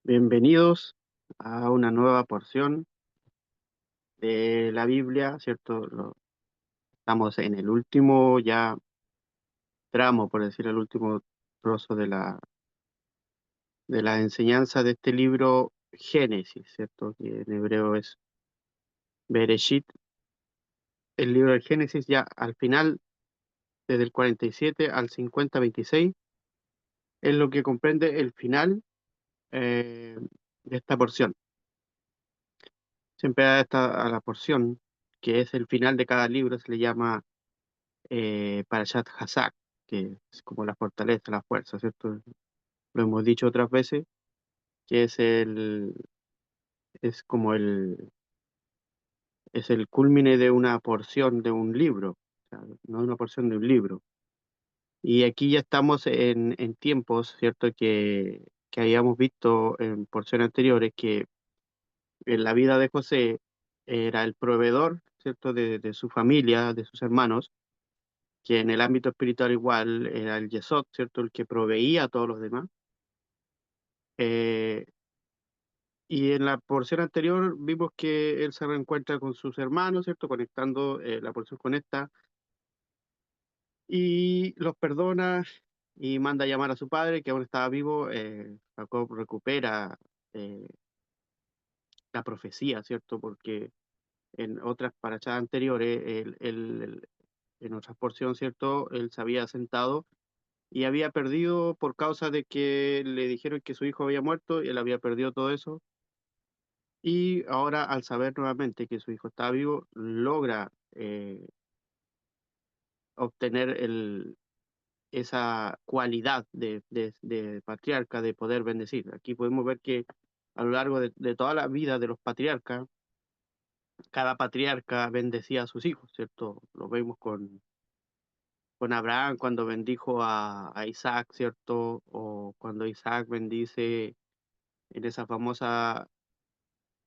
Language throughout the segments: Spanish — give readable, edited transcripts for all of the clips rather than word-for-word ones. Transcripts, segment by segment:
Bienvenidos a una nueva porción de la Biblia, ¿cierto? Estamos en el último ya tramo, por decir, el último trozo de la enseñanza de este libro Génesis, ¿cierto? Que en hebreo es Bereshit. El libro de Génesis ya al final, desde el 47 al 50-26, es lo que comprende el final de esta porción. Siempre a la porción, que es el final de cada libro, se le llama Parashat Hazak, que es como la fortaleza, la fuerza, ¿cierto? Lo hemos dicho otras veces, que es como es el culmine de una porción de un libro, o sea, no una porción de un libro. Y aquí ya estamos en tiempos, ¿cierto? Que habíamos visto en porciones anteriores que en la vida de José era el proveedor, ¿cierto? De su familia, de sus hermanos, que en el ámbito espiritual igual era el Yesod, ¿cierto? El que proveía a todos los demás. Eh, y en la porción anterior vimos que él se reencuentra con sus hermanos, ¿cierto? Conectando la porción con esta, y los perdona y manda a llamar a su padre, que aún estaba vivo. Jacob recupera eh, la profecía, ¿cierto? Porque en otras parachas anteriores, en otra porción, ¿cierto? Él se había sentado y había perdido por causa de que le dijeron que su hijo había muerto y él había perdido todo eso. Y ahora, al saber nuevamente que su hijo está vivo, logra obtener esa cualidad de patriarca, de poder bendecir. Aquí podemos ver que a lo largo de toda la vida de los patriarcas, cada patriarca bendecía a sus hijos, ¿cierto? Lo vemos con Abraham cuando bendijo a Isaac, ¿cierto? O cuando Isaac bendice en esa famosa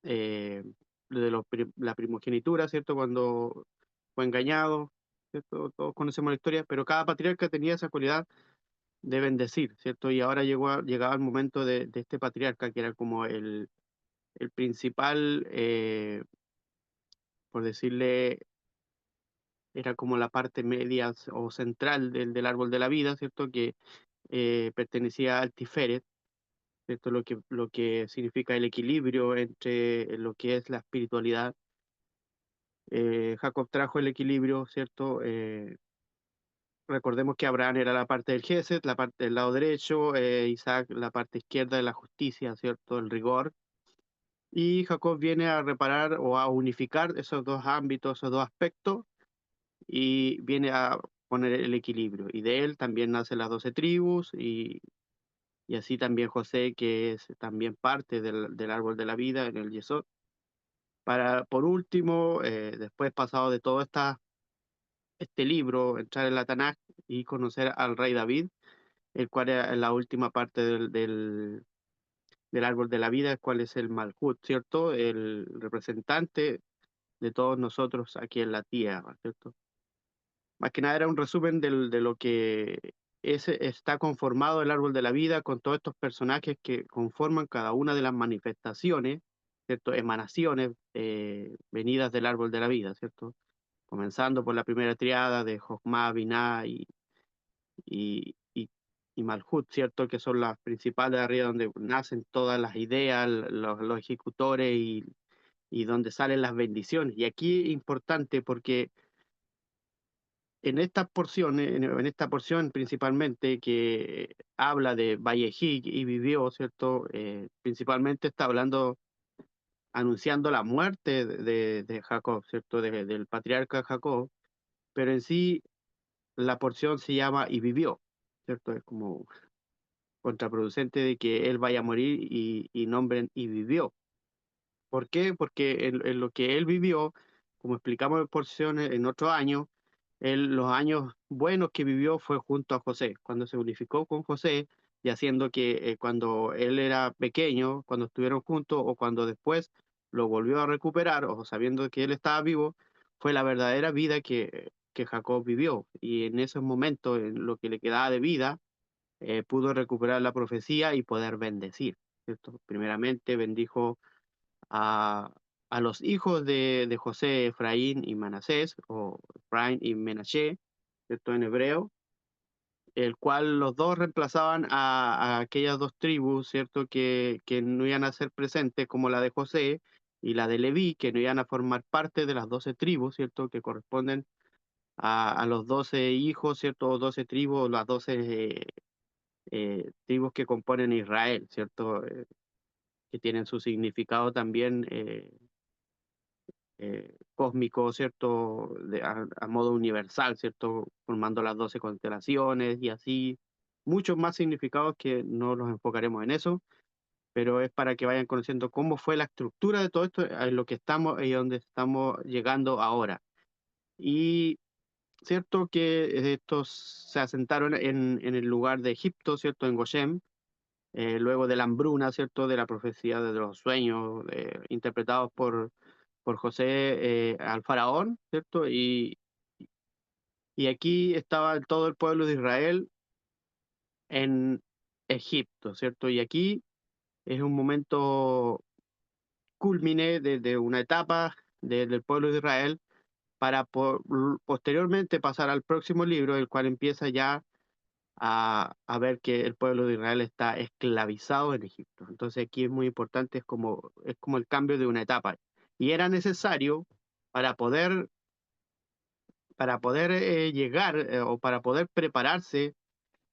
eh, la primogenitura, ¿cierto? Cuando fue engañado, ¿cierto? Todos conocemos la historia, pero cada patriarca tenía esa cualidad de bendecir, ¿cierto? Y ahora llegaba el momento de este patriarca, que era como el principal, por decirle, era como la parte media o central del árbol de la vida, ¿cierto? Que pertenecía al Tiferet, ¿cierto? Lo que significa el equilibrio entre lo que es la espiritualidad. Jacob trajo el equilibrio, ¿cierto? Recordemos que Abraham era la parte del Gesed, la parte del lado derecho, Isaac la parte izquierda de la justicia, ¿cierto? El rigor. Y Jacob viene a reparar o a unificar esos dos ámbitos, esos dos aspectos, y viene a poner el equilibrio. Y de él también nacen las 12 tribus, y así también José, que es también parte del árbol de la vida en el Yesod. Por último, después pasado de todo este libro, entrar en la Tanaj y conocer al rey David, el cual era la última parte del árbol de la vida, el cual es el Malhut, ¿cierto? El representante de todos nosotros aquí en la tierra, ¿cierto? Más que nada era un resumen de lo que está conformado el árbol de la vida, con todos estos personajes que conforman cada una de las manifestaciones, ¿cierto? Emanaciones venidas del árbol de la vida, ¿cierto? Comenzando por la primera triada de Jochma, Binah y, y, y Malhut, ¿cierto? Que son las principales de arriba, donde nacen todas las ideas, los ejecutores y donde salen las bendiciones. Y aquí es importante porque en estas porciones, en esta porción principalmente que habla de Vallejí y vivió, ¿cierto? Principalmente está hablando, anunciando la muerte de Jacob, ¿cierto? Del patriarca Jacob, pero en sí la porción se llama y vivió, ¿cierto? Es como contraproducente de que él vaya a morir y nombren y vivió. ¿Por qué? Porque en lo que él vivió, como explicamos en porciones en otros años, los años buenos que vivió fue junto a José, cuando se unificó con José, y haciendo que cuando él era pequeño, cuando estuvieron juntos o cuando después lo volvió a recuperar, o sabiendo que él estaba vivo, fue la verdadera vida que Jacob vivió. Y en esos momentos, en lo que le quedaba de vida, pudo recuperar la profecía y poder bendecir, ¿cierto? Primeramente bendijo a, a los hijos de José, Efraín y Manasés, o Efraín y Menashe, ¿cierto? En hebreo, el cual los dos reemplazaban a aquellas dos tribus, ¿cierto? Que no iban a ser presentes, como la de José y la de Leví, que no iban a formar parte de las 12 tribus, ¿cierto? Que corresponden a los 12 hijos, ¿cierto? 12 tribus, las 12 tribus que componen Israel, ¿cierto? Que tienen su significado también cósmico, ¿cierto? A modo universal, ¿cierto? Formando las 12 constelaciones y así. Muchos más significados que no los enfocaremos en eso, pero es para que vayan conociendo cómo fue la estructura de todo esto, en lo que estamos y donde estamos llegando ahora. Y cierto que estos se asentaron en el lugar de Egipto, ¿cierto? En Goshen, luego de la hambruna, ¿cierto? De la profecía de los sueños, interpretados por José al faraón, ¿cierto? Y aquí estaba todo el pueblo de Israel en Egipto, ¿cierto? Y aquí es un momento culmine de una etapa del pueblo de Israel para posteriormente pasar al próximo libro, el cual empieza ya a ver que el pueblo de Israel está esclavizado en Egipto. Entonces aquí es muy importante, es como el cambio de una etapa. Y era necesario para poder, llegar o para poder prepararse,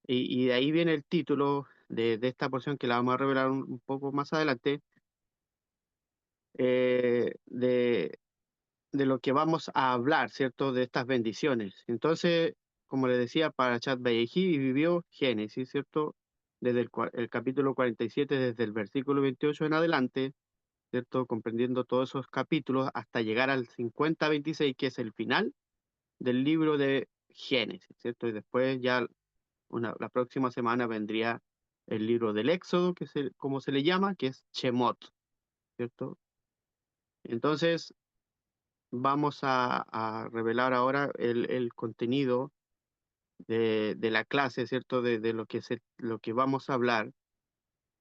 y de ahí viene el título de esta porción que la vamos a revelar un poco más adelante, de lo que vamos a hablar, ¿cierto? De estas bendiciones. Entonces, como le decía, para Chat Bayejí vivió Génesis, ¿cierto? Desde el capítulo 47, desde el versículo 28 en adelante, ¿cierto? Comprendiendo todos esos capítulos hasta llegar al 50-26, que es el final del libro de Génesis, ¿cierto? Y después ya la próxima semana vendría el libro del Éxodo, que es como se le llama, que es Shemot, ¿cierto? Entonces, vamos a revelar ahora el contenido de la clase, ¿cierto? De lo que vamos a hablar,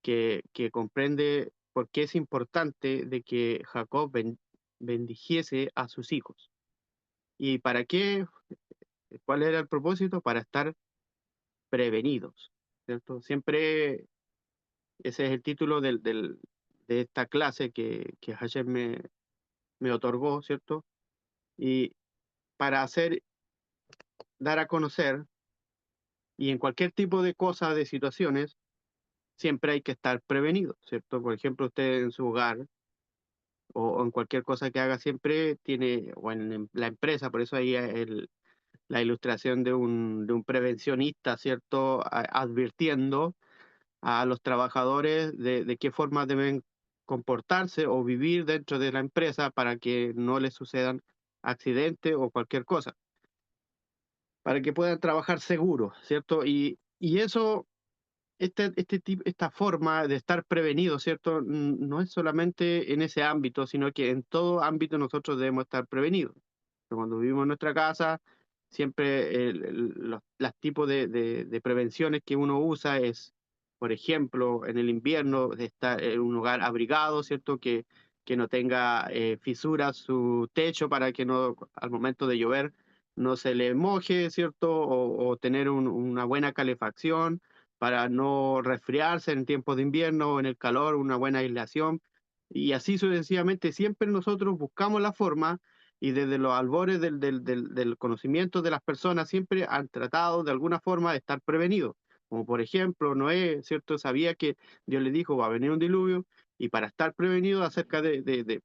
que comprende por qué es importante de que Jacob bendijese a sus hijos. ¿Y para qué? ¿Cuál era el propósito? Para estar prevenidos, ¿cierto? Siempre ese es el título de esta clase que Hashem me otorgó, ¿cierto? Y para dar a conocer, y en cualquier tipo de cosas, de situaciones, siempre hay que estar prevenido, ¿cierto? Por ejemplo, usted en su hogar o en cualquier cosa que haga siempre tiene, o en la empresa, por eso ahí la ilustración de un prevencionista, ¿cierto? Advirtiendo a los trabajadores de qué forma deben comportarse o vivir dentro de la empresa para que no les sucedan accidentes o cualquier cosa, para que puedan trabajar seguros, ¿cierto? Y eso esta forma de estar prevenido, ¿cierto? No es solamente en ese ámbito, sino que en todo ámbito nosotros debemos estar prevenidos. Cuando vivimos en nuestra casa, siempre los tipos de prevenciones que uno usa es, por ejemplo, en el invierno, de estar en un lugar abrigado, ¿cierto? Que no tenga fisuras su techo para que no, al momento de llover no se le moje, ¿cierto? O tener una buena calefacción para no resfriarse en tiempos de invierno o en el calor, una buena aislación. Y así sucesivamente, siempre nosotros buscamos la forma y desde los albores del conocimiento de las personas siempre han tratado de alguna forma de estar prevenidos. Como por ejemplo, Noé, ¿cierto? Sabía que Dios le dijo, va a venir un diluvio, y para estar prevenido acerca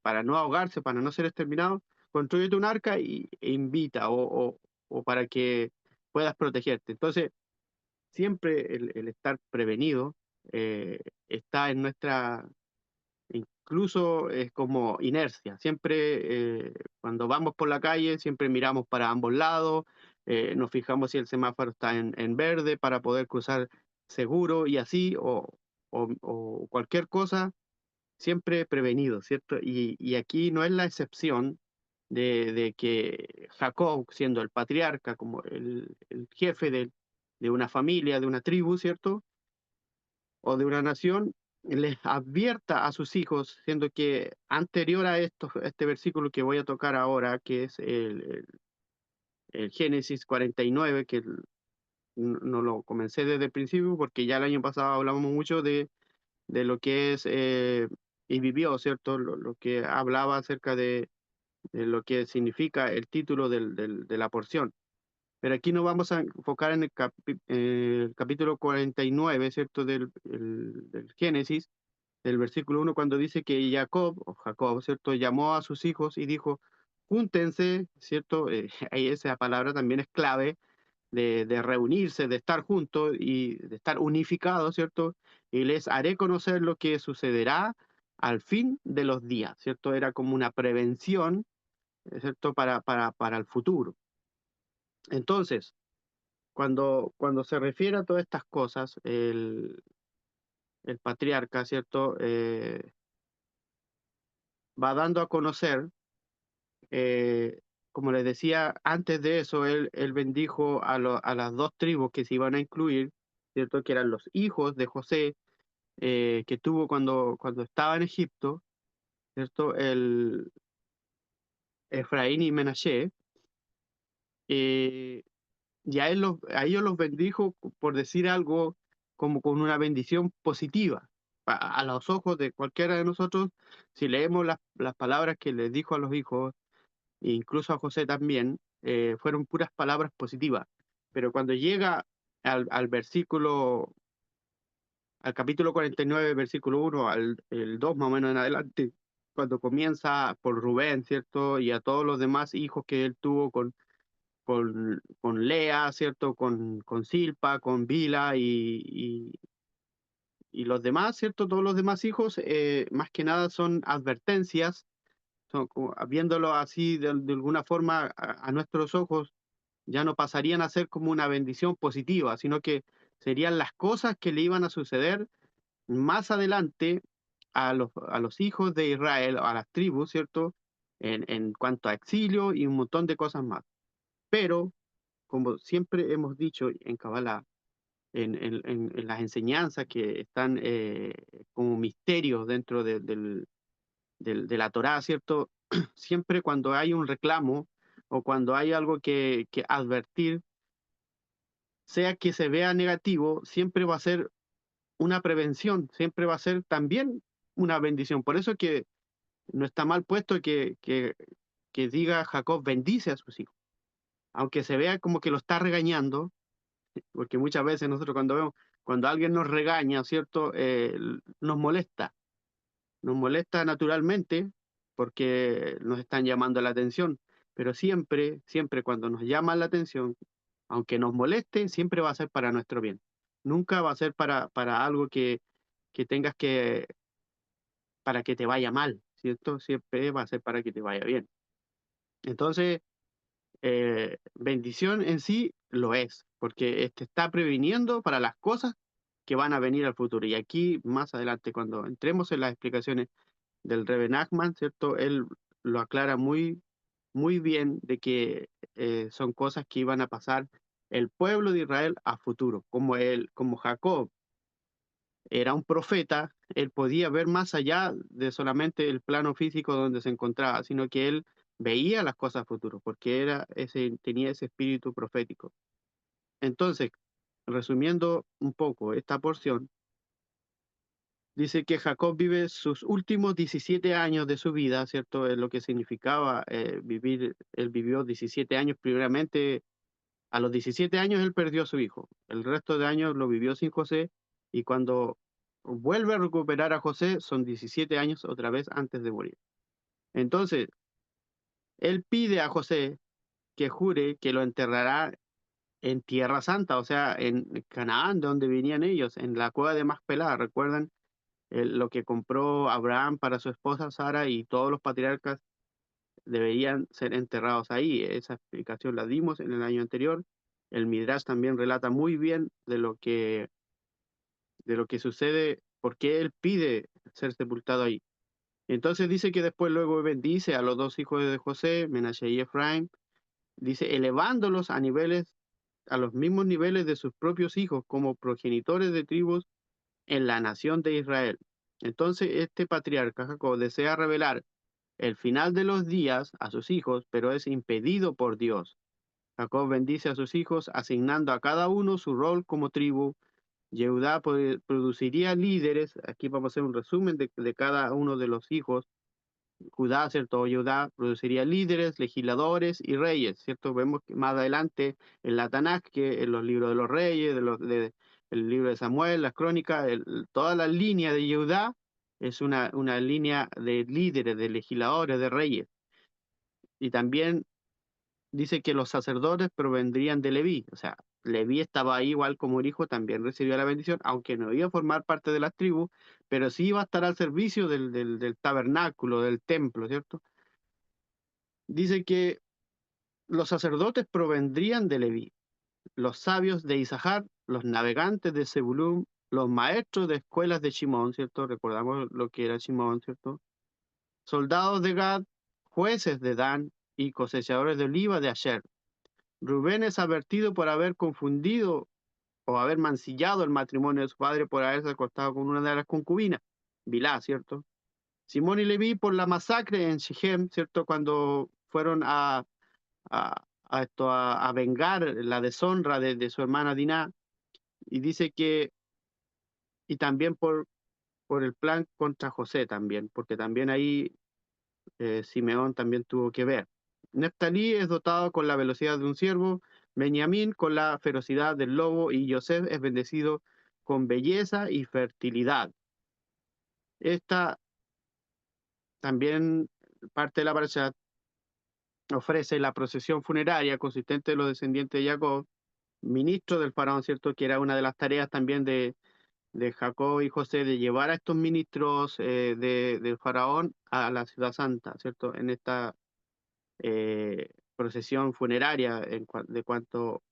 para no ahogarse, para no ser exterminado, construyete un arca e invita, o para que puedas protegerte. Entonces, siempre el estar prevenido está en nuestra, incluso es como inercia. Siempre cuando vamos por la calle, siempre miramos para ambos lados, nos fijamos si el semáforo está en verde para poder cruzar seguro y así, o cualquier cosa, siempre prevenido, ¿cierto? Y aquí no es la excepción de que Jacob, siendo el patriarca, como el jefe de una familia, de una tribu, ¿cierto? O de una nación, les advierta a sus hijos, siendo que anterior a esto, este versículo que voy a tocar ahora, que es el Génesis 49, que no lo comencé desde el principio, porque ya el año pasado hablamos mucho de lo que es y vivió, ¿cierto? Lo que hablaba acerca de lo que significa el título de la porción. Pero aquí nos vamos a enfocar en el capítulo 49, ¿cierto? Del Génesis, el versículo 1, cuando dice que Jacob, ¿cierto? Llamó a sus hijos y dijo, júntense, ¿cierto? Ahí esa palabra también es clave de reunirse, de estar juntos y de estar unificados, ¿cierto? Y les haré conocer lo que sucederá al fin de los días, ¿cierto? Era como una prevención, ¿cierto? Para el futuro. Entonces, cuando se refiere a todas estas cosas, el patriarca, ¿cierto? Va dando a conocer, eh, como les decía, antes de eso, él bendijo a las dos tribus que se iban a incluir, ¿cierto? Que eran los hijos de José, que tuvo cuando estaba en Egipto, ¿cierto? El Efraín y Menashe, eh, y a ellos los bendijo, por decir algo, como con una bendición positiva. A los ojos de cualquiera de nosotros, si leemos las palabras que les dijo a los hijos, e incluso a José también, fueron puras palabras positivas. Pero cuando llega al versículo, al capítulo 49, versículo 1, el 2 más o menos en adelante, cuando comienza por Rubén, ¿cierto? Y a todos los demás hijos que él tuvo con Lea, ¿cierto? Con Silpa, con Bila y los demás, ¿cierto? Todos los demás hijos, más que nada son advertencias, viéndolo así de alguna forma a nuestros ojos, ya no pasarían a ser como una bendición positiva, sino que serían las cosas que le iban a suceder más adelante a los hijos de Israel, a las tribus, ¿cierto? En cuanto a exilio y un montón de cosas más. Pero, como siempre hemos dicho en Kabbalah, en las enseñanzas que están como misterios dentro de la Torá, ¿cierto? Siempre cuando hay un reclamo o cuando hay algo que advertir, sea que se vea negativo, siempre va a ser una prevención, siempre va a ser también una bendición. Por eso que no está mal puesto que diga Jacob bendice a sus hijos, aunque se vea como que lo está regañando, porque muchas veces nosotros cuando alguien nos regaña, ¿cierto? Nos molesta naturalmente porque nos están llamando la atención, pero siempre cuando nos llaman la atención, aunque nos moleste, siempre va a ser para nuestro bien. Nunca va a ser para algo que tengas para que te vaya mal, ¿cierto? Siempre va a ser para que te vaya bien. Entonces, bendición en sí lo es, porque te está previniendo para las cosas que van a venir al futuro. Y aquí, más adelante, cuando entremos en las explicaciones del Rebbe Nachman, ¿cierto? Él lo aclara muy bien de que son cosas que iban a pasar el pueblo de Israel a futuro, como Jacob era un profeta, él podía ver más allá de solamente el plano físico donde se encontraba, sino que él veía las cosas futuras, porque tenía ese espíritu profético. Entonces, resumiendo un poco esta porción, dice que Jacob vive sus últimos 17 años de su vida, ¿cierto? Es lo que significaba vivir, él vivió 17 años primeramente, a los 17 años él perdió a su hijo, el resto de años lo vivió sin José, y cuando vuelve a recuperar a José son 17 años otra vez antes de morir. Entonces, él pide a José que jure que lo enterrará en Tierra Santa, o sea, en Canaán, de donde venían ellos, en la cueva de Macpelá. ¿Recuerdan lo que compró Abraham para su esposa Sara, y todos los patriarcas deberían ser enterrados ahí? Esa explicación la dimos en el año anterior. El Midrash también relata muy bien de lo que sucede, porque él pide ser sepultado ahí. Entonces dice que después luego bendice a los dos hijos de José, Menashe y Efraín, dice elevándolos a niveles a los mismos niveles de sus propios hijos como progenitores de tribus en la nación de Israel. Entonces, este patriarca Jacob desea revelar el final de los días a sus hijos, pero es impedido por Dios. Jacob bendice a sus hijos, asignando a cada uno su rol como tribu. Yehudá produciría líderes. Aquí vamos a hacer un resumen de cada uno de los hijos. Judá, ¿cierto? Judá produciría líderes, legisladores y reyes, ¿cierto? Vemos que más adelante en la Tanaj, que en los libros de los reyes, el libro de Samuel, las crónicas, toda la línea de Judá es una línea de líderes, de legisladores, de reyes. Y también dice que los sacerdotes provendrían de Leví, o sea, Leví estaba ahí igual como el hijo, también recibió la bendición, aunque no iba a formar parte de las tribus, pero sí iba a estar al servicio del tabernáculo, del templo, ¿cierto? Dice que los sacerdotes provendrían de Leví, los sabios de Isahar, los navegantes de Zebulún, los maestros de escuelas de Shimón, ¿cierto? Recordamos lo que era Shimón, ¿cierto? Soldados de Gad, jueces de Dan y cosechadores de oliva de Asher. Rubén es advertido por haber confundido o haber mancillado el matrimonio de su padre por haberse acostado con una de las concubinas, Bilá, ¿cierto? Simón y Leví por la masacre en Shechem, ¿cierto? Cuando fueron a vengar la deshonra de su hermana Diná, y dice que, y también por el plan contra José también, porque también ahí Simeón también tuvo que ver. Neftalí es dotado con la velocidad de un ciervo, Benjamín con la ferocidad del lobo y Yosef es bendecido con belleza y fertilidad. Esta también parte de la parasha ofrece la procesión funeraria consistente de los descendientes de Jacob, ministro del faraón, ¿cierto? Que era una de las tareas también de Jacob y José de llevar a estos ministros del faraón a la ciudad santa, ¿cierto? En esta procesión funeraria de cuanto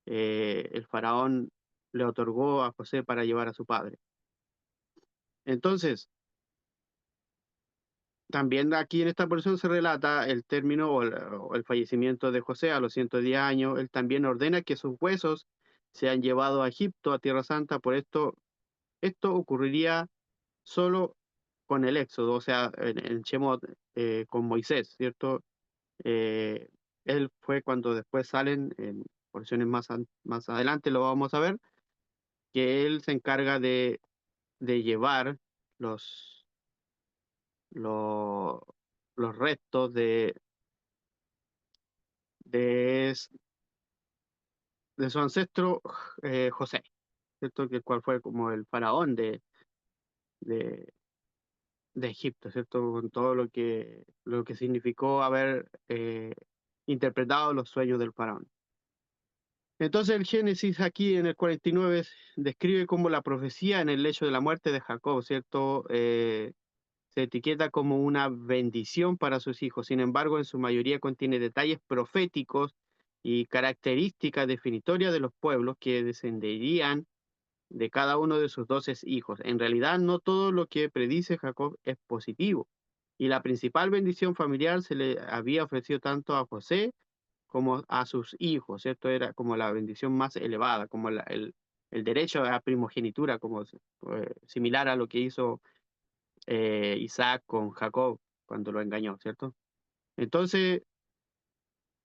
el faraón le otorgó a José para llevar a su padre. Entonces, también aquí en esta porción se relata el término o el fallecimiento de José a los 110 años. Él también ordena que sus huesos sean llevados a Egipto, a Tierra Santa. Por esto ocurriría solo con el éxodo, o sea, en Shemot, con Moisés, ¿cierto? Eh, Él fue cuando después salen, en porciones más adelante lo vamos a ver, que él se encarga de llevar los, los, los restos de, de su ancestro José, ¿cierto? Que cual fue como el faraón de, de Egipto, ¿cierto? Con todo lo que significó haber interpretado los sueños del faraón. Entonces el Génesis aquí en el 49 describe como la profecía en el lecho de la muerte de Jacob, ¿cierto? Se etiqueta como una bendición para sus hijos. Sin embargo, en su mayoría contiene detalles proféticos y características definitorias de los pueblos que descenderían de cada uno de sus 12 hijos. En realidad, no todo lo que predice Jacob es positivo. Y la principal bendición familiar se le había ofrecido tanto a José como a sus hijos, ¿cierto? Era como la bendición más elevada, como el derecho a primogenitura, como similar a lo que hizo Isaac con Jacob cuando lo engañó, ¿cierto? Entonces,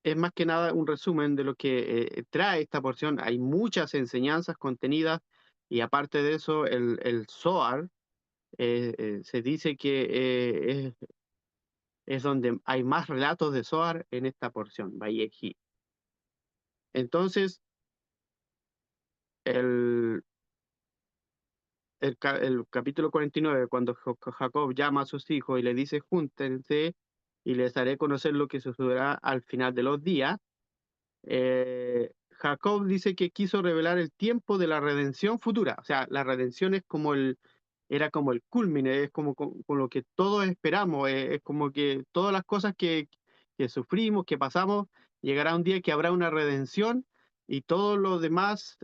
es más que nada un resumen de lo que trae esta porción. Hay muchas enseñanzas contenidas y aparte de eso, el Zohar se dice que es donde hay más relatos de Zohar en esta porción, Vayehi. Entonces, el, el capítulo 49, cuando Jacob llama a sus hijos y le dice, júntense y les haré conocer lo que sucederá al final de los días. Jacob dice que quiso revelar el tiempo de la redención futura. O sea, la redención es como era como el culmine, es como con lo que todos esperamos, es como que todas las cosas que sufrimos, que pasamos, llegará un día que habrá una redención y todo lo demás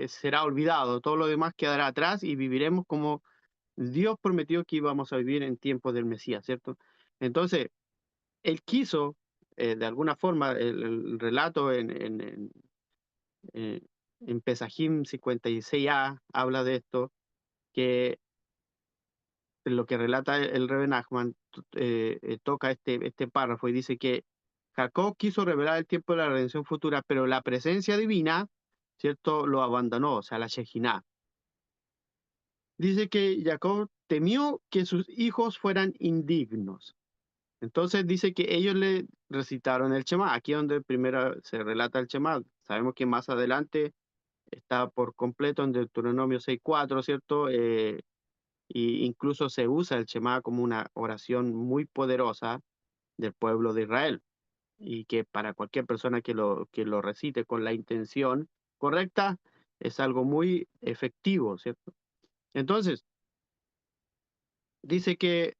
será olvidado, todo lo demás quedará atrás y viviremos como Dios prometió que íbamos a vivir en tiempos del Mesías, ¿cierto? Entonces, él quiso, de alguna forma, el relato eh, en Pesajim 56a habla de esto, que lo que relata el Rebbe Nachman toca este párrafo y dice que Jacob quiso revelar el tiempo de la redención futura, pero la presencia divina, ¿cierto?, lo abandonó, o sea, la Shejinah. Dice que Jacob temió que sus hijos fueran indignos. Entonces dice que ellos le recitaron el Shema. Aquí es donde primero se relata el Shema. Sabemos que más adelante está por completo en Deuteronomio 6:4, ¿cierto? Y incluso se usa el Shema como una oración muy poderosa del pueblo de Israel y que para cualquier persona que lo recite con la intención correcta es algo muy efectivo, ¿cierto? Entonces, dice que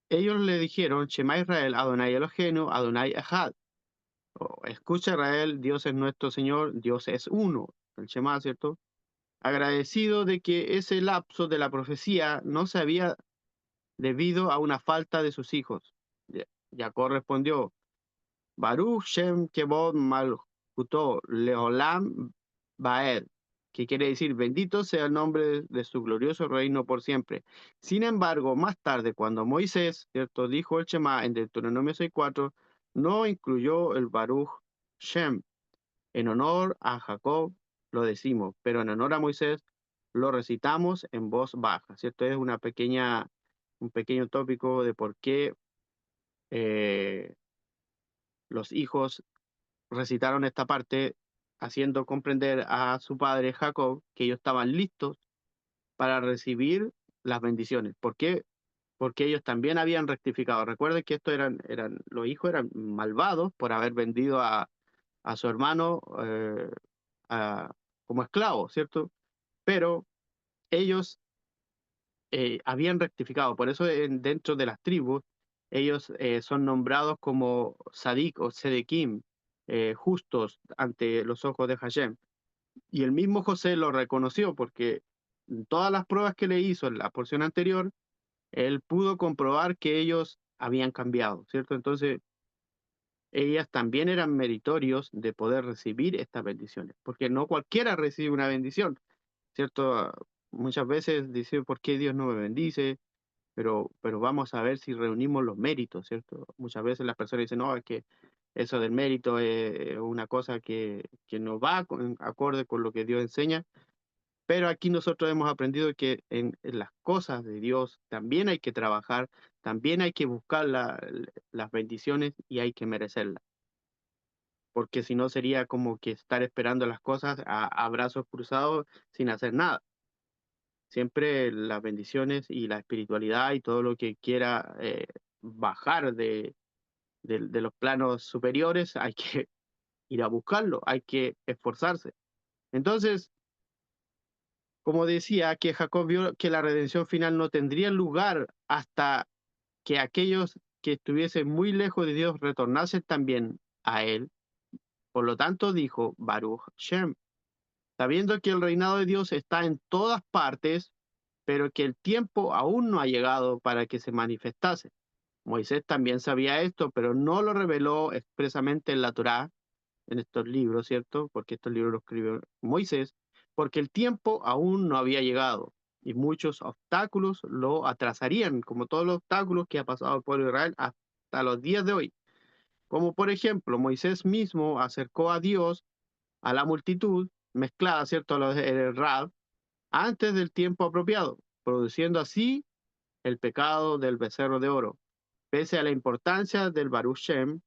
ellos le dijeron, Shema Israel, Adonai Eloheinu, Adonai Echad. Escucha Israel, Dios es nuestro Señor, Dios es uno, el Shema, ¿cierto? Agradecido de que ese lapso de la profecía no se había debido a una falta de sus hijos. Jacob respondió, Baruch Shem Kevod Malchuto Leolam Baed, que quiere decir, bendito sea el nombre de su glorioso reino por siempre. Sin embargo, más tarde, cuando Moisés, ¿cierto?, dijo el Shema en Deuteronomio 6:4, no incluyó el Baruch Shem. En honor a Jacob lo decimos, pero en honor a Moisés lo recitamos en voz baja, ¿cierto? Es un pequeño tópico de por qué eh, los hijos recitaron esta parte, haciendo comprender a su padre Jacob que ellos estaban listos para recibir las bendiciones. ¿Por qué? Porque ellos también habían rectificado. Recuerden que los hijos eran malvados por haber vendido a su hermano a- como esclavo, ¿cierto? Pero ellos habían rectificado. Por eso dentro de las tribus ellos son nombrados como Sadik o Sedekim, justos ante los ojos de Hashem. Y el mismo José lo reconoció porque en todas las pruebas que le hizo en la porción anterior, él pudo comprobar que ellos habían cambiado, ¿cierto? Entonces, ellas también eran meritorios de poder recibir estas bendiciones, porque no cualquiera recibe una bendición, ¿cierto? Muchas veces dicen, ¿por qué Dios no me bendice? Pero vamos a ver si reunimos los méritos, ¿cierto? Muchas veces las personas dicen, no, es que eso del mérito es una cosa que no va acorde con lo que Dios enseña, pero aquí nosotros hemos aprendido que en las cosas de Dios también hay que trabajar, también hay que buscar las bendiciones y hay que merecerlas, porque si no sería como que estar esperando las cosas a brazos cruzados sin hacer nada. Siempre las bendiciones y la espiritualidad y todo lo que quiera bajar de los planos superiores, hay que ir a buscarlo, hay que esforzarse. Entonces, como decía, que Jacob vio que la redención final no tendría lugar hasta que aquellos que estuviesen muy lejos de Dios retornasen también a él. Por lo tanto, dijo Baruch Shem, sabiendo que el reinado de Dios está en todas partes, pero que el tiempo aún no ha llegado para que se manifestase. Moisés también sabía esto, pero no lo reveló expresamente en la Torá, en estos libros, ¿cierto? Porque estos libros los escribió Moisés, porque el tiempo aún no había llegado y muchos obstáculos lo atrasarían, como todos los obstáculos que ha pasado el pueblo de Israel hasta los días de hoy. Como por ejemplo, Moisés mismo acercó a Dios a la multitud mezclada, ¿cierto? A los Rab, antes del tiempo apropiado, produciendo así el pecado del becerro de oro. Pese a la importancia del Baruch Shem,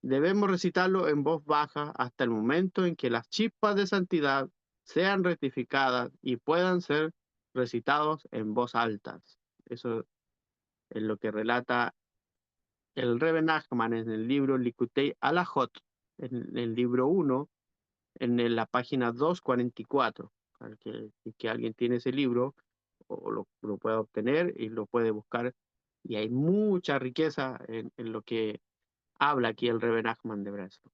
debemos recitarlo en voz baja hasta el momento en que las chispas de santidad sean rectificadas y puedan ser recitados en voz alta. Eso es lo que relata el Rebbe Nachman en el libro Likutei Alajot, en el libro 1, la página 244. Para que alguien tiene ese libro, o lo pueda obtener y lo puede buscar. Y hay mucha riqueza en lo que habla aquí el Rebbe Nachman de Breslau.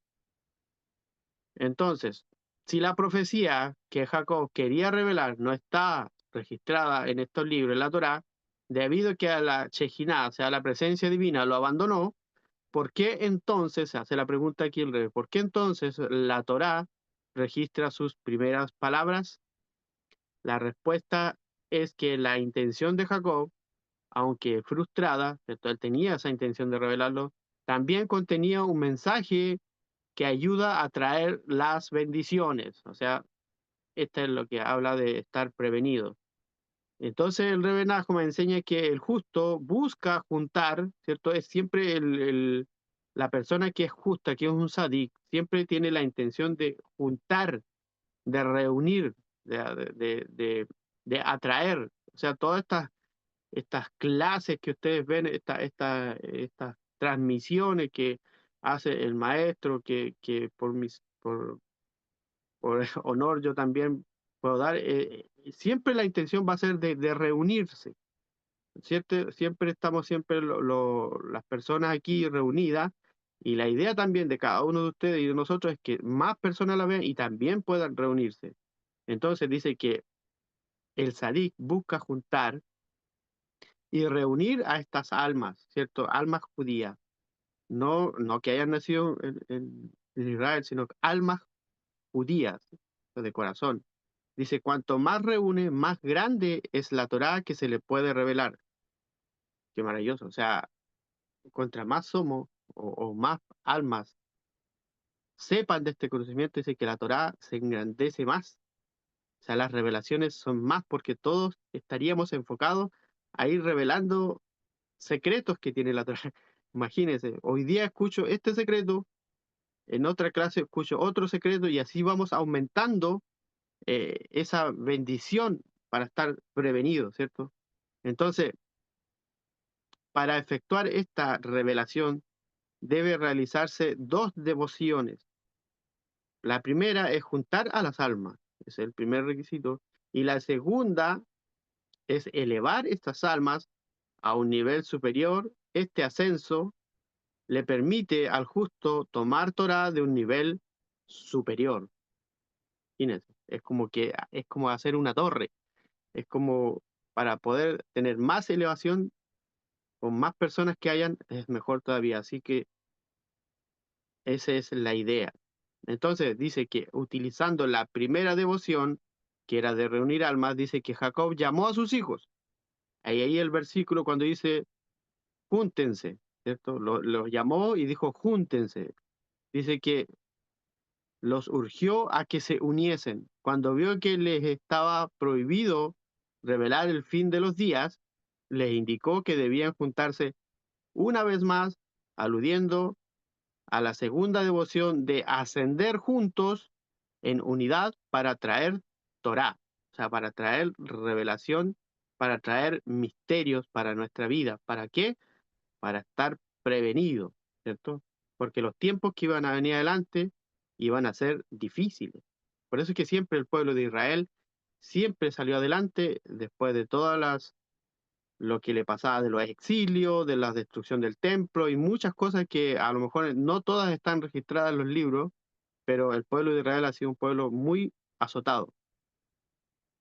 Entonces, si la profecía que Jacob quería revelar no está registrada en estos libros, en la Torá, debido a que a la Shejinah, o sea, la presencia divina, lo abandonó, ¿por qué entonces, se hace la pregunta aquí, ¿por qué entonces la Torá registra sus primeras palabras? La respuesta es que la intención de Jacob, aunque frustrada, ¿cierto? Él tenía esa intención de revelarlo, también contenía un mensaje que ayuda a traer las bendiciones. O sea, esto es lo que habla de estar prevenido. Entonces el Rebbe Nachum me enseña que el justo busca juntar, ¿cierto? Es siempre la persona que es justa, que es un sadik, siempre tiene la intención de juntar, de reunir, de, de, de, de atraer. O sea, todas estas clases que ustedes ven, estas transmisiones que hace el maestro, que por honor yo también puedo dar, siempre la intención va a ser de reunirse. Siempre estamos las personas aquí reunidas y la idea también de cada uno de ustedes y de nosotros es que más personas la vean y también puedan reunirse. Entonces dice que el Sadik busca juntar y reunir a estas almas, ¿cierto? Almas judías, no que hayan nacido en Israel, sino almas judías de corazón. Dice, cuanto más reúne, más grande es la Torá que se le puede revelar. Qué maravilloso. O sea, contra más somos o más almas sepan de este conocimiento, dice que la Torá se engrandece más. O sea, las revelaciones son más porque todos estaríamos enfocados a ir revelando secretos que tiene la Torá. Imagínense, hoy día escucho este secreto, en otra clase escucho otro secreto y así vamos aumentando esa bendición para estar prevenidos, ¿cierto? Entonces, para efectuar esta revelación, debe realizarse dos devociones. La primera es juntar a las almas, es el primer requisito, y la segunda es elevar estas almas a un nivel superior. Este ascenso le permite al justo tomar Torah de un nivel superior. Imagínense, es como hacer una torre, es como para poder tener más elevación con más personas que hayan, es mejor todavía. Así que esa es la idea. Entonces dice que utilizando la primera devoción, que era de reunir almas, dice que Jacob llamó a sus hijos. Ahí el versículo cuando dice, júntense, ¿cierto? Los llamó y dijo, júntense. Dice que los urgió a que se uniesen. Cuando vio que les estaba prohibido revelar el fin de los días, les indicó que debían juntarse una vez más, aludiendo a la segunda devoción de ascender juntos en unidad para traer Torah, o sea, para traer revelación, para traer misterios para nuestra vida. ¿Para qué? Para estar prevenidos, ¿cierto? Porque los tiempos que iban a venir adelante iban a ser difíciles. Por eso es que siempre el pueblo de Israel siempre salió adelante después de todas lo que le pasaba de los exilios, de la destrucción del templo y muchas cosas que a lo mejor no todas están registradas en los libros, pero el pueblo de Israel ha sido un pueblo muy azotado.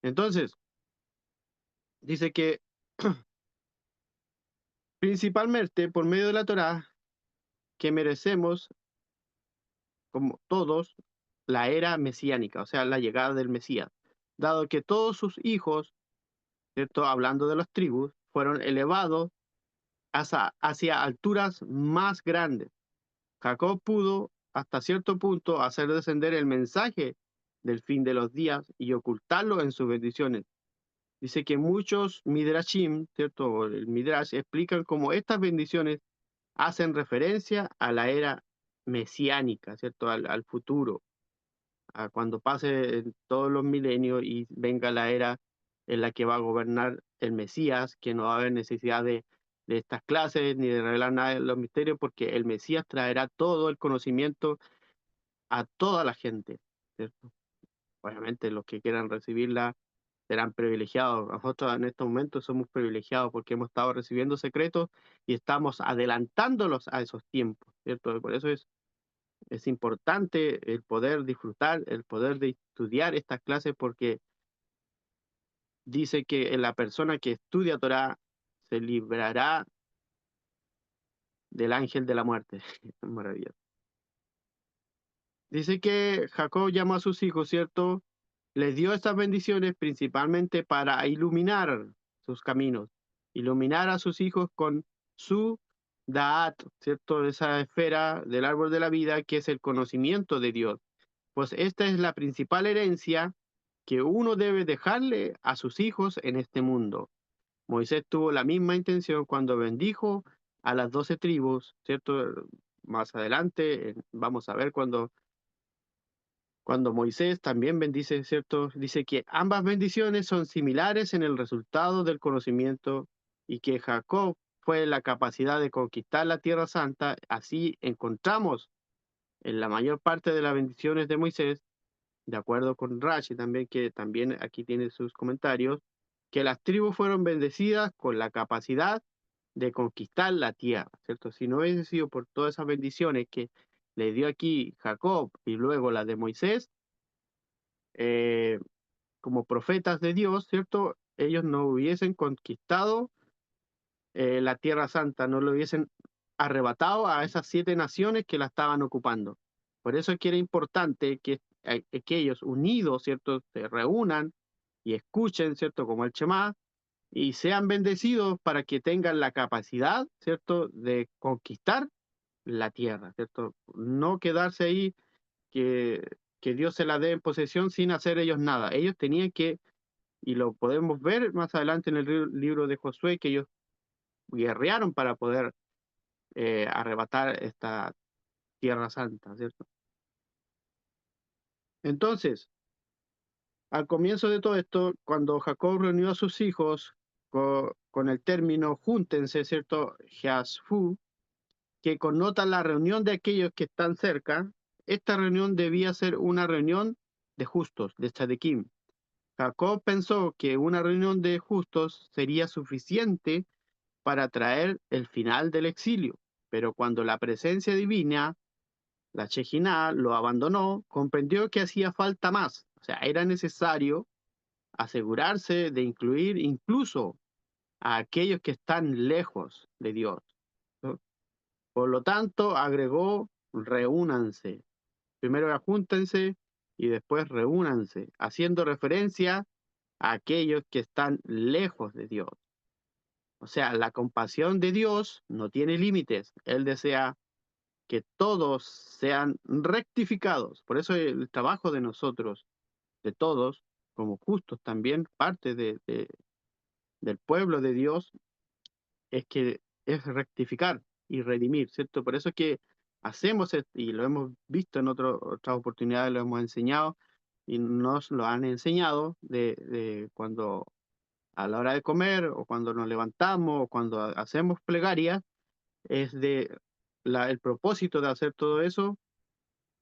Entonces, dice que principalmente por medio de la Torá, que merecemos, como todos, la era mesiánica, o sea, la llegada del Mesías, dado que todos sus hijos, ¿cierto? Hablando de las tribus, fueron elevados hacia alturas más grandes. Jacob pudo hasta cierto punto hacer descender el mensaje del fin de los días y ocultarlo en sus bendiciones. Dice que muchos midrashim, ¿cierto? O el midrash explican cómo estas bendiciones hacen referencia a la era mesiánica, ¿cierto? Al futuro, a cuando pase todos los milenios y venga la era en la que va a gobernar el Mesías, que no va a haber necesidad de estas clases ni de revelar nada de los misterios, porque el Mesías traerá todo el conocimiento a toda la gente, ¿cierto? Obviamente los que quieran recibirla serán privilegiados. Nosotros en estos momentos somos privilegiados porque hemos estado recibiendo secretos y estamos adelantándolos a esos tiempos, ¿cierto? Por eso es importante el poder disfrutar, el poder de estudiar estas clases porque dice que la persona que estudia Torah se librará del ángel de la muerte. Maravilloso. Dice que Jacob llamó a sus hijos, ¿cierto? Les dio estas bendiciones principalmente para iluminar sus caminos, iluminar a sus hijos con su Da'at, ¿cierto? Esa esfera del árbol de la vida que es el conocimiento de Dios. Pues esta es la principal herencia que uno debe dejarle a sus hijos en este mundo. Moisés tuvo la misma intención cuando bendijo a las 12 tribus, ¿cierto? Más adelante vamos a ver cuando Moisés también bendice, ¿cierto? Dice que ambas bendiciones son similares en el resultado del conocimiento y que Jacob fue la capacidad de conquistar la Tierra Santa. Así encontramos en la mayor parte de las bendiciones de Moisés, de acuerdo con Rashi también, que también aquí tiene sus comentarios, que las tribus fueron bendecidas con la capacidad de conquistar la tierra, ¿cierto? Si no hubiese sido por todas esas bendiciones que le dio aquí Jacob y luego las de Moisés, eh, como profetas de Dios, ¿cierto? Ellos no hubiesen conquistado la Tierra Santa, no lo hubiesen arrebatado a esas 7 naciones que la estaban ocupando. Por eso es que era importante que ellos unidos, ¿cierto? Se reúnan y escuchen, ¿cierto? Como el Shema, y sean bendecidos para que tengan la capacidad, ¿cierto? De conquistar la tierra, ¿cierto? No quedarse ahí que, que Dios se la dé en posesión sin hacer ellos nada. Ellos tenían que, y lo podemos ver más adelante en el libro de Josué, que ellos guerrearon para poder arrebatar esta tierra santa, ¿cierto? Entonces, al comienzo de todo esto, cuando Jacob reunió a sus hijos con el término júntense, ¿cierto? Jasfu, que connota la reunión de aquellos que están cerca, esta reunión debía ser una reunión de justos, de tzadikim. Jacob pensó que una reunión de justos sería suficiente para traer el final del exilio, pero cuando la presencia divina, la Shejinah, lo abandonó, comprendió que hacía falta más. O sea, era necesario asegurarse de incluir incluso a aquellos que están lejos de Dios, ¿no? Por lo tanto, agregó, reúnanse. Primero júntense y después reúnanse, haciendo referencia a aquellos que están lejos de Dios. O sea, la compasión de Dios no tiene límites. Él desea que todos sean rectificados. Por eso el trabajo de nosotros, de todos, como justos también, parte del pueblo de Dios, es que es rectificar y redimir, ¿cierto? Por eso es que hacemos, y lo hemos visto en otras oportunidades, lo hemos enseñado, y nos lo han enseñado de cuando a la hora de comer, o cuando nos levantamos, o cuando hacemos plegaria, es el propósito de hacer todo eso.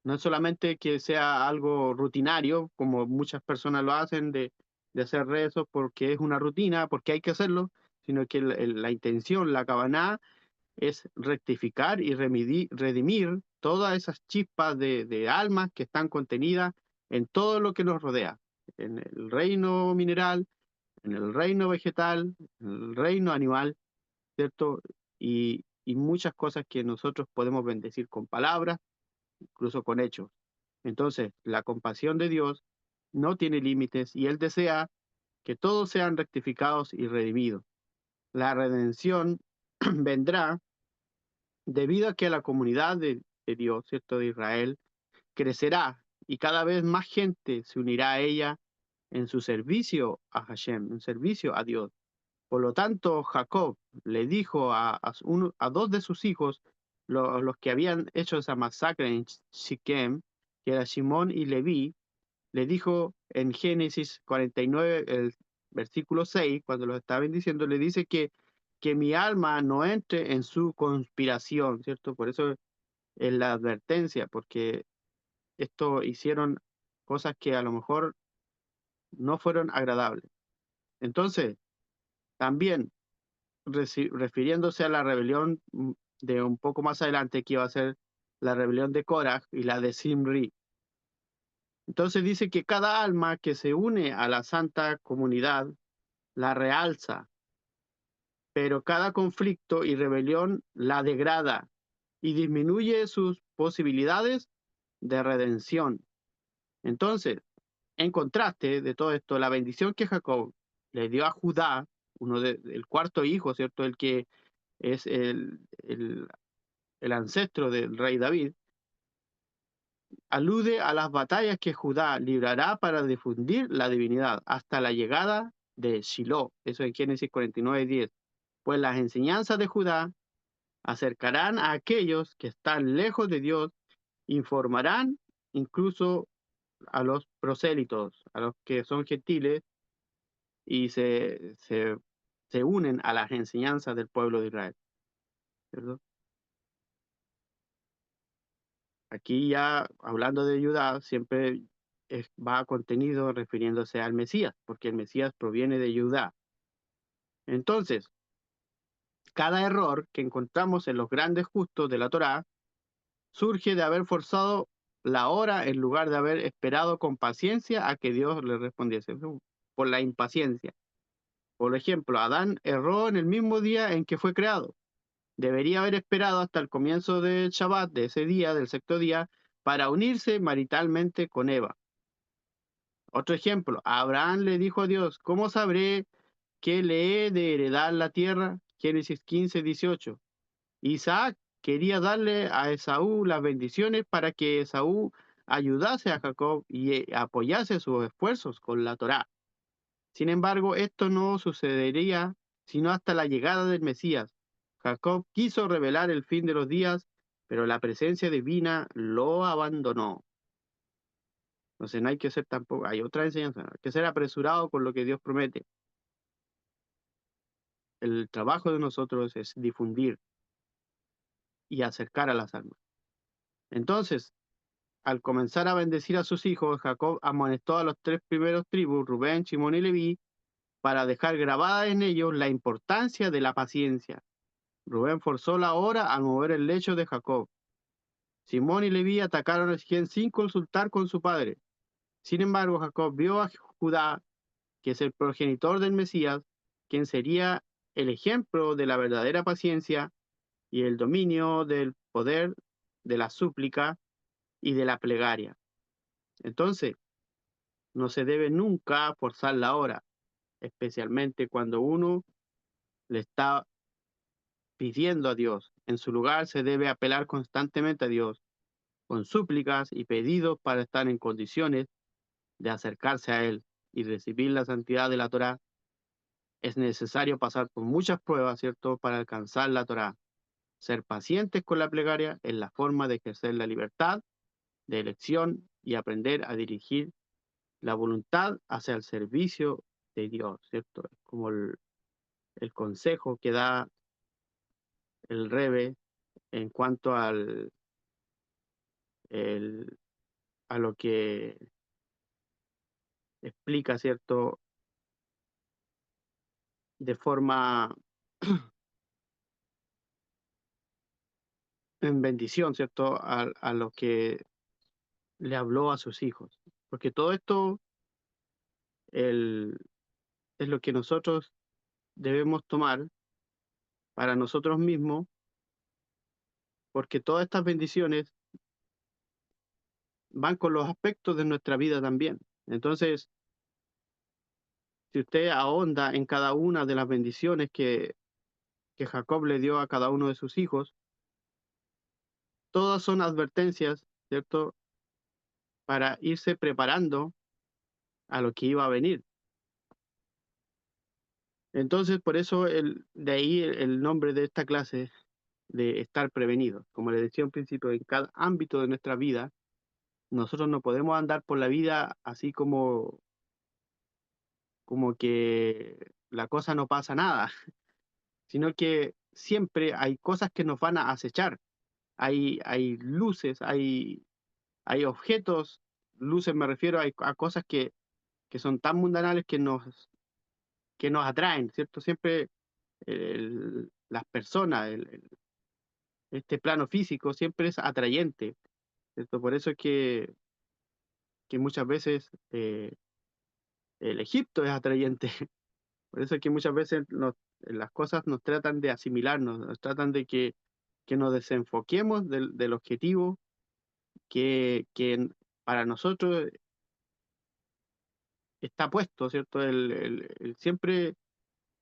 No es solamente que sea algo rutinario, como muchas personas lo hacen, de hacer rezos porque es una rutina, porque hay que hacerlo, sino que la intención, la kavaná, es rectificar y redimir todas esas chispas de almas que están contenidas en todo lo que nos rodea, en el reino mineral, en el reino vegetal, en el reino animal, ¿cierto? Y muchas cosas que nosotros podemos bendecir con palabras, incluso con hechos. Entonces, la compasión de Dios no tiene límites y Él desea que todos sean rectificados y redimidos. La redención vendrá debido a que la comunidad de Dios, ¿cierto? De Israel, crecerá y cada vez más gente se unirá a ella en su servicio a Hashem, en servicio a Dios. Por lo tanto, Jacob le dijo a 2 de sus hijos, los que habían hecho esa masacre en Siquem, que era Simón y Leví, le dijo en Génesis 49, el versículo 6, cuando lo estaba bendiciendo, le dice que mi alma no entre en su conspiración, ¿cierto? Por eso es la advertencia, porque esto hicieron cosas que a lo mejor no fueron agradables. Entonces, también refiriéndose a la rebelión de un poco más adelante, que iba a ser la rebelión de Korah y la de Simri. Entonces dice que cada alma que se une a la santa comunidad la realza, pero cada conflicto y rebelión la degrada y disminuye sus posibilidades de redención. Entonces, en contraste de todo esto, la bendición que Jacob le dio a Judá, el cuarto hijo, ¿cierto? El que es el ancestro del rey David, alude a las batallas que Judá librará para difundir la divinidad hasta la llegada de Shiloh. Eso en Génesis 49:10. Pues las enseñanzas de Judá acercarán a aquellos que están lejos de Dios, informarán incluso a los prosélitos, a los que son gentiles y se unen a las enseñanzas del pueblo de Israel, ¿cierto? Aquí ya hablando de Judá, siempre va contenido refiriéndose al Mesías, porque el Mesías proviene de Judá. Entonces, cada error que encontramos en los grandes justos de la Torá surge de haber forzado la hora en lugar de haber esperado con paciencia a que Dios le respondiese, por la impaciencia. Por ejemplo, Adán erró en el mismo día en que fue creado. Debería haber esperado hasta el comienzo del Shabbat, de ese día, del sexto día, para unirse maritalmente con Eva. Otro ejemplo, Abraham le dijo a Dios, ¿cómo sabré que le he de heredar la tierra? Génesis 15:18. Isaac quería darle a Esaú las bendiciones para que Esaú ayudase a Jacob y apoyase sus esfuerzos con la Torá. Sin embargo, esto no sucedería sino hasta la llegada del Mesías. Jacob quiso revelar el fin de los días, pero la presencia divina lo abandonó. Entonces no hay que ser tampoco, hay otra enseñanza, hay que ser apresurado con lo que Dios promete. El trabajo de nosotros es difundir y acercar a las almas. Entonces, al comenzar a bendecir a sus hijos, Jacob amonestó a los tres primeros tribus, Rubén, Simón y Leví, para dejar grabada en ellos la importancia de la paciencia. Rubén forzó la hora al mover el lecho de Jacob. Simón y Leví atacaron a Siquem sin consultar con su padre. Sin embargo, Jacob vio a Judá, que es el progenitor del Mesías, quien sería el ejemplo de la verdadera paciencia y el dominio del poder de la súplica y de la plegaria. Entonces, no se debe nunca forzar la hora, especialmente cuando uno le está pidiendo a Dios. En su lugar se debe apelar constantemente a Dios con súplicas y pedidos para estar en condiciones de acercarse a Él y recibir la santidad de la Torá. Es necesario pasar por muchas pruebas, ¿cierto?, para alcanzar la Torá. Ser pacientes con la plegaria es la forma de ejercer la libertad de elección y aprender a dirigir la voluntad hacia el servicio de Dios, ¿cierto? Es como el consejo que da el Rebe en cuanto el- a lo que explica, ¿cierto?, de forma en bendición, ¿cierto?, a lo que le habló a sus hijos. Porque todo esto el, es lo que nosotros debemos tomar para nosotros mismos, porque todas estas bendiciones van con los aspectos de nuestra vida también. Entonces, si usted ahonda en cada una de las bendiciones que Jacob le dio a cada uno de sus hijos, todas son advertencias, ¿cierto?, para irse preparando a lo que iba a venir. Entonces, por eso de ahí el nombre de esta clase, de estar prevenidos. Como les decía al principio, en cada ámbito de nuestra vida, nosotros no podemos andar por la vida así como que la cosa no pasa nada, sino que siempre hay cosas que nos van a acechar. Hay luces, hay objetos, luces me refiero a cosas que son tan mundanales que nos atraen, ¿cierto? Siempre las personas, este plano físico siempre es atrayente, ¿cierto? Por eso es que muchas veces el Egipto es atrayente, por eso es que muchas veces las cosas nos tratan de asimilarnos, nos tratan de que nos desenfoquemos del objetivo que para nosotros está puesto, ¿cierto? Siempre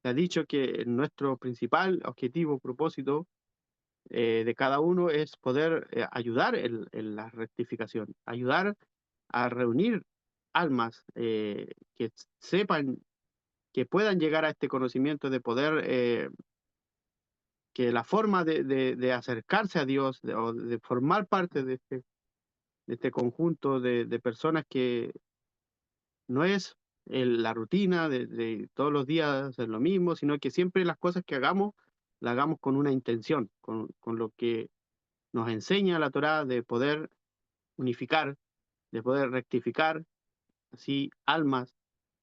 se ha dicho que nuestro principal objetivo, propósito de cada uno es poder ayudar en la rectificación, ayudar a reunir almas que sepan, que puedan llegar a este conocimiento de poder, que la forma de acercarse a Dios o de formar parte de este conjunto de personas que no es la rutina de todos los días hacer lo mismo, sino que siempre las cosas que hagamos, las hagamos con una intención, con lo que nos enseña la Torá de poder unificar, de poder rectificar, así almas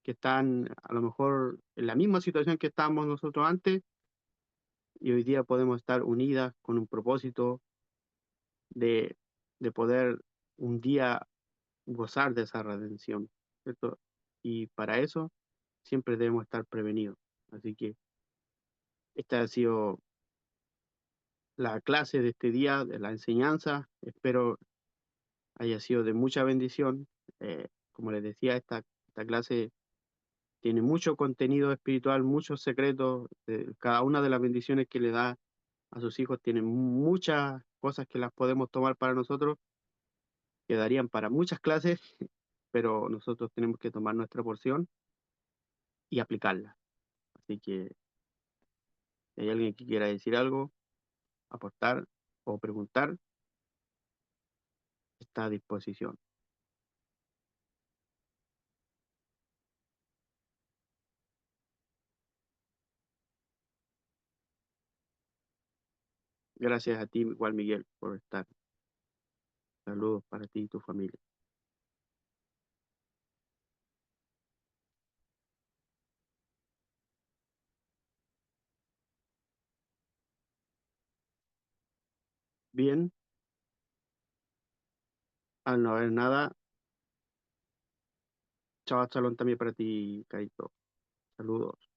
que están a lo mejor en la misma situación que estábamos nosotros antes y hoy día podemos estar unidas con un propósito de, de poder un día gozar de esa redención, ¿cierto? Y para eso siempre debemos estar prevenidos. Así que esta ha sido la clase de este día, de la enseñanza. Espero haya sido de mucha bendición. Como les decía, esta clase tiene mucho contenido espiritual, muchos secretos. Cada una de las bendiciones que le da a sus hijos tiene muchas cosas que las podemos tomar para nosotros, que darían para muchas clases, pero nosotros tenemos que tomar nuestra porción y aplicarla. Así que si hay alguien que quiera decir algo, aportar o preguntar, está a disposición. Gracias a ti, igual Miguel, por estar. Saludos para ti y tu familia. Bien, al no haber nada, chao, chalón también para ti, Carito. Saludos.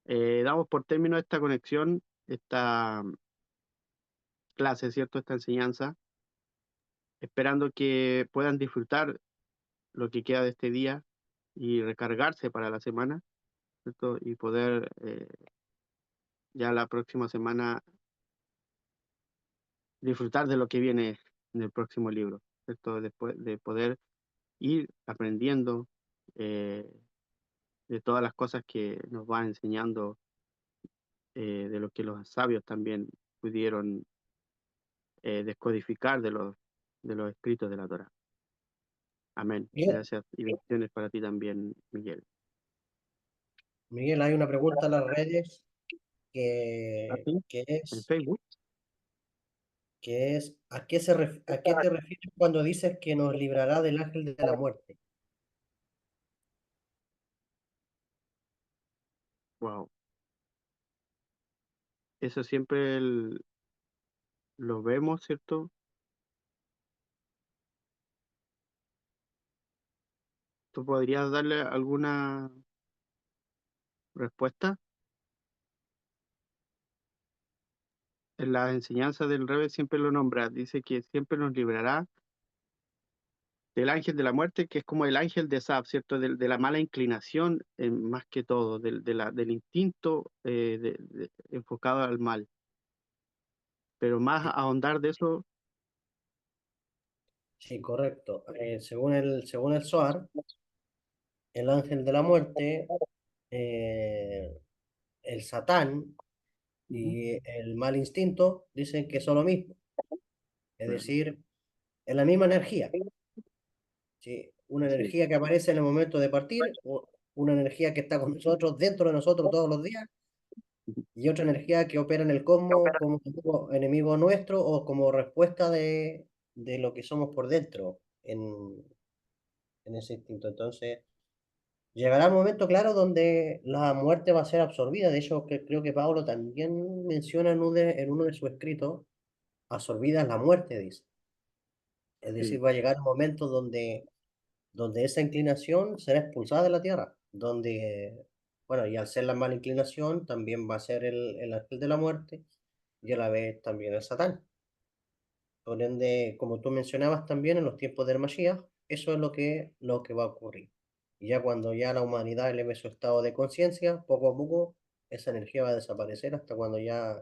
Damos por término esta conexión, esta clase, ¿cierto? Esta enseñanza, esperando que puedan disfrutar lo que queda de este día y recargarse para la semana, ¿cierto? Y poder ya la próxima semana disfrutar de lo que viene en el próximo libro, ¿cierto? Después de poder ir aprendiendo de todas las cosas que nos va enseñando, de lo que los sabios también pudieron descodificar de los escritos de la Torá. Amén. Miguel, Gracias y bendiciones para ti también, Miguel. Miguel, hay una pregunta en las redes ¿A que, ti? que ¿En es, Facebook? que es ¿a qué te refieres cuando dices que nos librará del ángel de la muerte? Wow. Eso siempre lo vemos, ¿cierto? ¿Tú podrías darle alguna respuesta? En la enseñanza del Rebbe siempre lo nombra, dice que siempre nos librará del ángel de la muerte, que es como el ángel de Sab, ¿cierto? De la mala inclinación, más que todo, del instinto enfocado al mal. Pero más Sí, ahondar de eso, sí, correcto. Según el Zohar, el ángel de la muerte, eh, el Satán ujú, y el mal instinto dicen que son lo mismo, es claro, decir, es la misma energía. ¿Sí? Una sí, energía que aparece en el momento de partir, o una energía que está con nosotros, dentro de nosotros todos los días, ujú, y otra energía que opera en el cosmos como enemigo nuestro o como respuesta de lo que somos por dentro en ese instinto. Entonces, llegará un momento claro donde la muerte va a ser absorbida. De hecho, creo que Pablo también menciona en uno de sus escritos, absorbida es la muerte, dice. Es sí, decir, va a llegar un momento donde esa inclinación será expulsada de la tierra, donde Bueno, y al ser la mala inclinación, también va a ser el ángel de la muerte y a la vez también el Satán. Por ende, como tú mencionabas también en los tiempos del Mashiach, eso es lo que va a ocurrir. Y ya cuando ya la humanidad eleve su estado de conciencia, poco a poco esa energía va a desaparecer hasta cuando ya,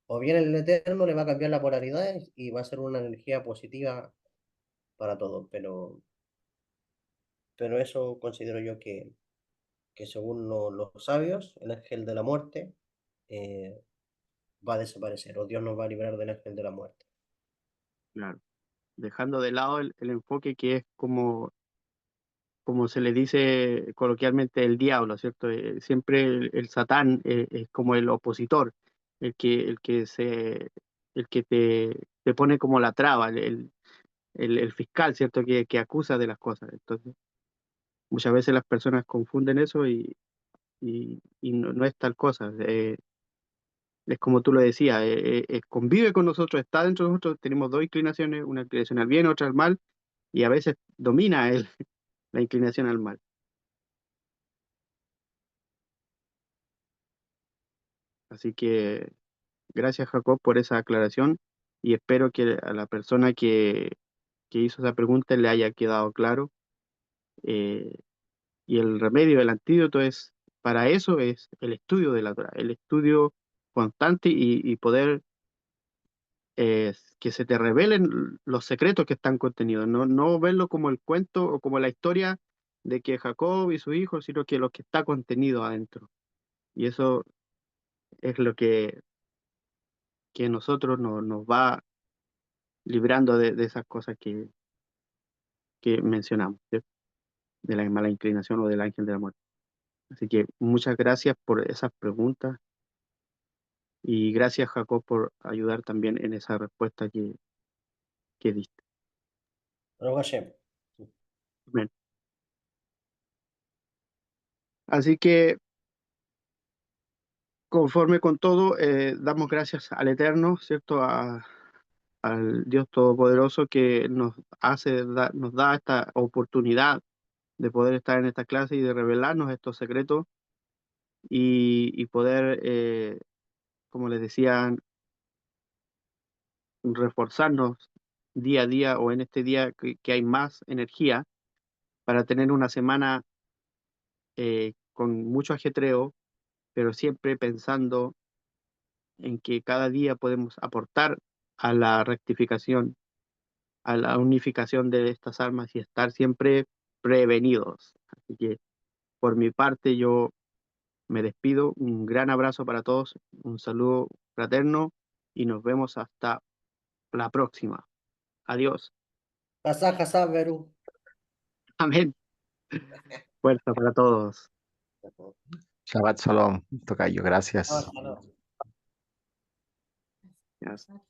o bien el Eterno le va a cambiar la polaridad y va a ser una energía positiva para todos. Pero eso considero yo que según los sabios, el ángel de la muerte eh, va a desaparecer, o Dios nos va a librar del ángel de la muerte. Claro. Dejando de lado el enfoque que es como se le dice coloquialmente el diablo, ¿cierto? Siempre el Satán es como el opositor, el que te pone como la traba, el fiscal, ¿cierto? Que acusa de las cosas. Entonces, muchas veces las personas confunden eso y no es tal cosa. Es como tú lo decías, convive con nosotros, está dentro de nosotros, tenemos dos inclinaciones, una inclinación al bien, otra al mal, y a veces domina él la inclinación al mal. Así que gracias, Jacob, por esa aclaración y espero que a la persona que hizo esa pregunta le haya quedado claro. eh, y el remedio, el antídoto para eso es el estudio de la Torah, el estudio constante y poder que se te revelen los secretos que están contenidos, no verlo como el cuento o como la historia de que Jacob y su hijo, sino que lo que está contenido adentro. Y eso es lo que nosotros nos va librando de esas cosas que mencionamos, ¿cierto? De la mala inclinación o del ángel de la muerte. Así que muchas gracias por esas preguntas y gracias, Jacob, por ayudar también en esa respuesta que diste. Pero Hashem, Amén. Así que conforme con todo, damos gracias al Eterno, ¿cierto? Al Dios Todopoderoso que nos da esta oportunidad de poder estar en esta clase y de revelarnos estos secretos y poder, como les decía, reforzarnos día a día o en este día que hay más energía para tener una semana con mucho ajetreo, pero siempre pensando en que cada día podemos aportar a la rectificación, a la unificación de estas almas y estar siempre prevenidos. Así que por mi parte yo me despido, un gran abrazo para todos, un saludo fraterno y nos vemos hasta la próxima. Adiós. Hasá, Hasá, Beru. Amén. Fuerza para todos. Shabbat Shalom, tocayo, Ah, gracias. shalom. Gracias.